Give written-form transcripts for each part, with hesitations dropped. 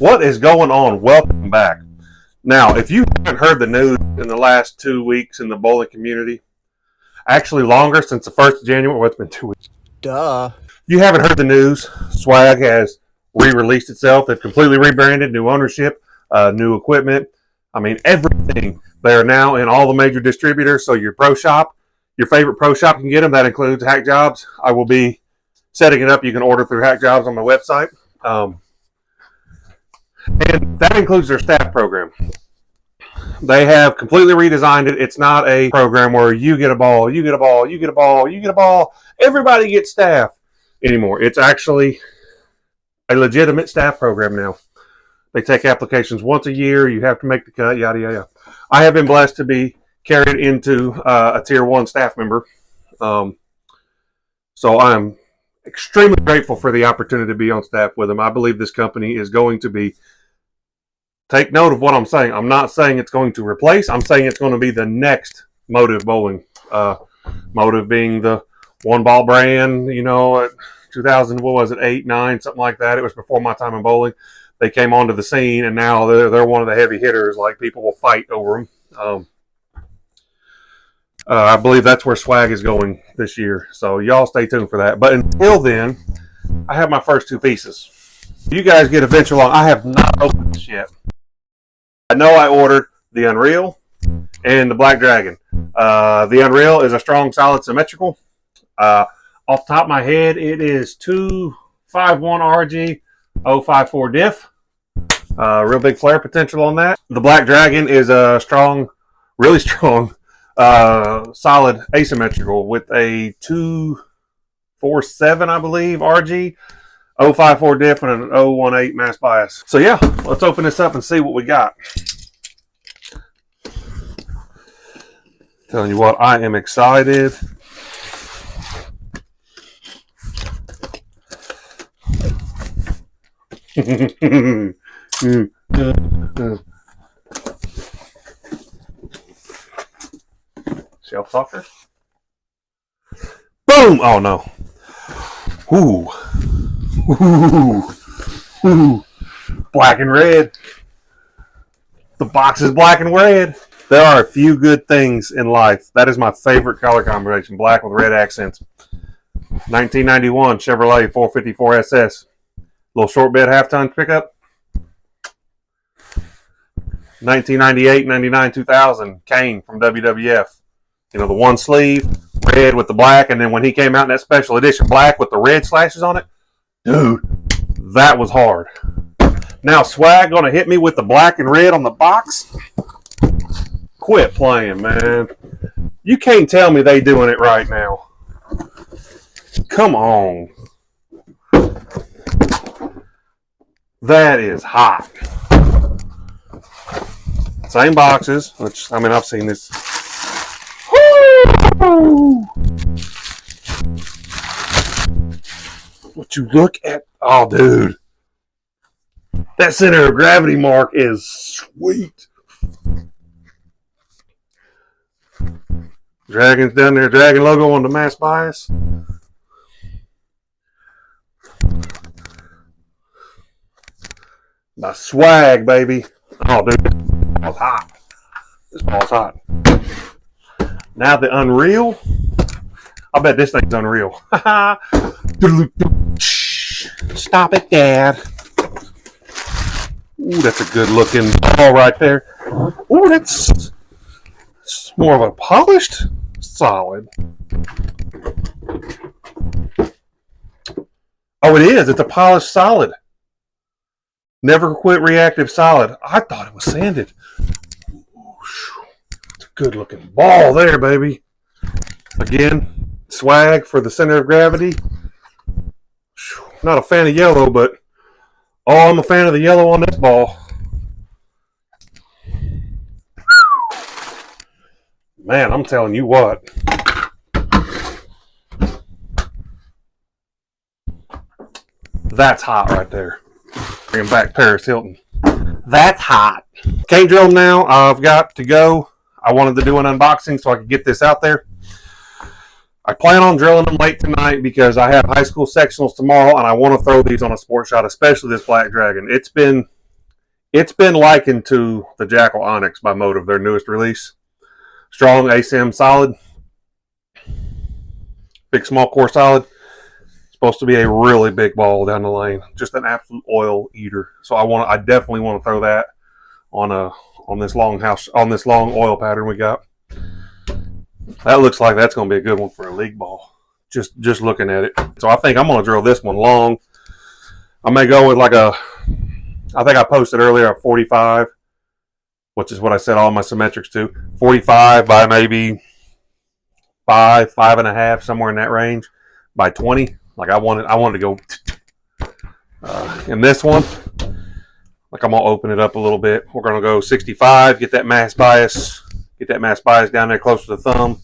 What is going on? Welcome back. Now, if you haven't heard the news in the last 2 weeks in the bowling community, actually longer, since the 1st of January, well, it's been 2 weeks. Duh. If you haven't heard the news, Swag has re-released itself. They've completely rebranded, new ownership, new equipment. I mean, everything. They are now in all the major distributors, so your pro shop, your favorite pro shop can get them. That includes Hack Jobs. I will be setting it up. You can order through Hack Jobs on my website. And that includes their staff program. They have completely redesigned it. It's not a program where you get a ball, you get a ball, you get a ball, you get a ball, everybody gets staff anymore. It's actually a legitimate staff program now. They take applications once a year. You have to make the cut, yada, yada. I have been blessed to be carried into a Tier 1 staff member. So I'm extremely grateful for the opportunity to be on staff with them. I believe this company is going to be, take note of what I'm saying. I'm not saying it's going to replace. I'm saying it's going to be the next Motive Bowling. Motive being the one ball brand, 2000, what was it, 8, 9, something like that. It was before my time in bowling. They came onto the scene, and now they're one of the heavy hitters. Like, people will fight over them. I believe that's where Swag is going this year. So y'all stay tuned for that. But until then, I have my first 2 pieces. You guys get eventual on. I have not opened this yet. I know I ordered the Unreal and the Black Dragon. The Unreal is a strong, solid, symmetrical. Off the top of my head, it is 251 RG 054 diff. Real big flare potential on that. The Black Dragon is a strong, really strong, solid asymmetrical with a 247, I believe, RG 054 diff and an 018 mass bias. So yeah, let's open this up and see what we got. Telling you what, I am excited. Shelf talker. Boom! Oh no. Ooh. Ooh. Ooh. Black and red. The box is black and red. There are a few good things in life. That is my favorite color combination, black with red accents. 1991 Chevrolet 454 SS. Little short bed half-ton pickup. 1998, 99, 2000 Kane from WWF. The one sleeve, red with the black, and then when he came out in that special edition, black with the red slashes on it, dude, that was hard. Now Swag gonna hit me with the black and red on the box? Quit playing, man. You can't tell me they doing it right now. Come on. That is hot. Same boxes, which, I've seen this. What you look at? Oh, dude. That center of gravity mark is sweet. Dragon's down there. Dragon logo on the mass bias. My Swag, baby. Oh, dude. This ball's hot. This ball's hot. Now the Unreal. I bet this thing's unreal. Stop it, Dad. Ooh, that's a good looking ball right there. Ooh, that's more of a polished solid. Oh, it is. It's a polished solid. Never quit reactive solid. I thought it was sanded. It's a good looking ball there, baby. Again, Swag for the center of gravity. Not a fan of yellow, but I'm a fan of the yellow on this ball. Man, I'm telling you what. That's hot right there. Bring back Paris Hilton. That's hot. Can't drill them now. I've got to go. I wanted to do an unboxing so I could get this out there. I plan on drilling them late tonight because I have high school sectionals tomorrow, and I want to throw these on a sports shot, especially this Black Dragon. It's been It's been likened to the Jackal Onyx by Motive, their newest release. Strong ASIM solid, big small core solid. Supposed to be a really big ball down the lane, just an absolute oil eater. So I definitely want to throw that on this long oil pattern we got. That looks like that's going to be a good one for a league ball. Just looking at it. So I think I'm going to drill this one long. I may go with I think I posted earlier a 45, which is what I set all my symmetrics to. 45 by maybe 5.5, somewhere in that range, by 20. Like I wanted to go in this one. Like I'm gonna open it up a little bit. We're gonna go 65. Get that mass bias down there close to the thumb,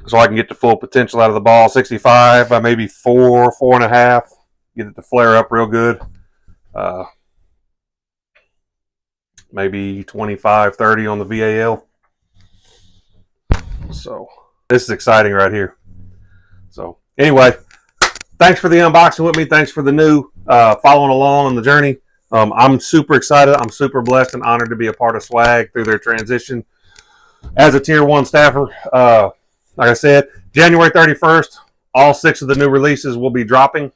so I can get the full potential out of the ball. 65 by maybe 4.5. Get it to flare up real good. Maybe 25, 30 on the VAL. So this is exciting right here. So anyway, thanks for the unboxing with me. Thanks for the new following along on the journey. I'm super excited. I'm super blessed and honored to be a part of Swag through their transition as a Tier 1 staffer. Like I said, January 31st, all 6 of the new releases will be dropping.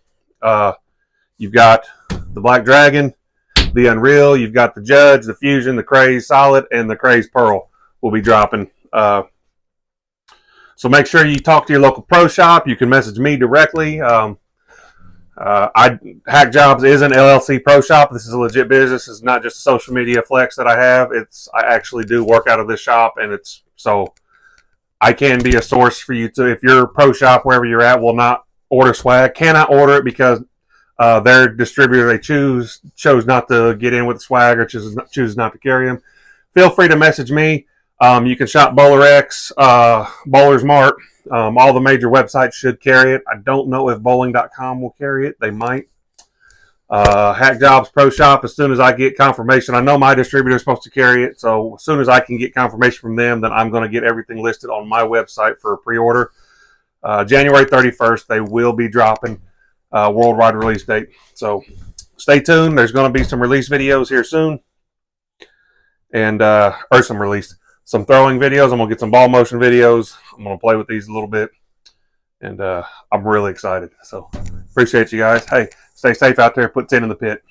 You've got the Black Dragon, the Unreal, you've got the Judge, the Fusion, the Craze Solid, and the Craze Pearl will be dropping. So make sure you talk to your local pro shop. You can message me directly. Hack Jobs is an LLC pro shop. This is a legit business. It's not just a social media flex that I have. I actually do work out of this shop, and so I can be a source for you to, if your pro shop wherever you're at will not order Swag, cannot order it because their distributor they chose not to get in with the Swag or chooses not to carry them. Feel free to message me. You can shop BowlerX, Bowlers Mart. All the major websites should carry it. I don't know if bowling.com will carry it. They might. Hack Jobs Pro Shop, as soon as I get confirmation. I know my distributor is supposed to carry it, so as soon as I can get confirmation from them, then I'm going to get everything listed on my website for a pre-order. January 31st, they will be dropping worldwide release date. So stay tuned. There's going to be some release videos here soon. And some throwing videos. I'm going to get some ball motion videos. I'm going to play with these a little bit. And I'm really excited. So appreciate you guys. Hey, stay safe out there. Put 10 in the pit.